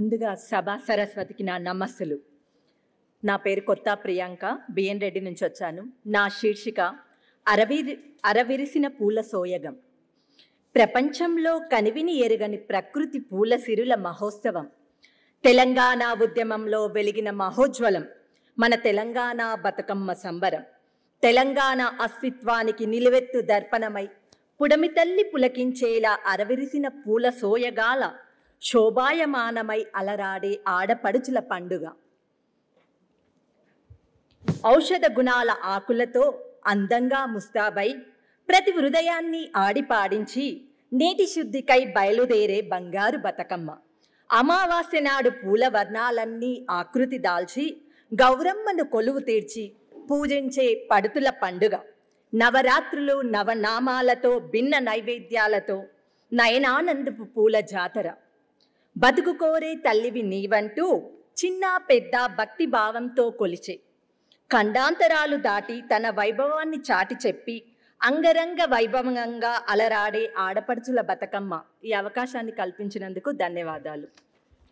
ముందుగా సభా సరస్వతికి నా నమస్సులు. నా పేరు కొత్త ప్రియాంక, బిఎన్ రెడ్డి నుంచి వచ్చాను. నా శీర్షిక అరవిరిసిన పూల సోయగం. ప్రపంచంలో కనివిని ఎరుగని ప్రకృతి పూల సిరుల మహోత్సవం. తెలంగాణ ఉద్యమంలో వెలిగిన మహోజ్వలం మన తెలంగాణ బతుకమ్మ సంబరం. తెలంగాణ అస్తిత్వానికి నిలువెత్తు దర్పణమై పుడమి తల్లి పులకించేలా అరవిరిసిన పూల సోయగాల శోభాయమానమై అలరాడే ఆడపడుచుల పండుగ. ఔషధ గుణాల ఆకులతో అందంగా ముస్తాబై ప్రతి హృదయాన్ని ఆడిపాడించి నీటి శుద్ధికై బయలుదేరే బంగారు బతుకమ్మ. అమావాస్య నాడు పూల వర్ణాలన్నీ ఆకృతి దాల్చి గౌరమ్మను కొలువు తీర్చి పూజించే పడుతుల పండుగ. నవరాత్రులు నవనామాలతో భిన్న నైవేద్యాలతో నయనానందపు పూల జాతర. బతుకు కోరే తల్లివి నీవంటూ చిన్న పెద్ద భక్తి భావంతో కొలిచే ఖండాంతరాలు దాటి తన వైభవాన్ని చాటి చెప్పి అంగరంగ వైభవంగా అలరాడే ఆడపడుచుల బతుకమ్మ. ఈ అవకాశాన్ని కల్పించినందుకు ధన్యవాదాలు.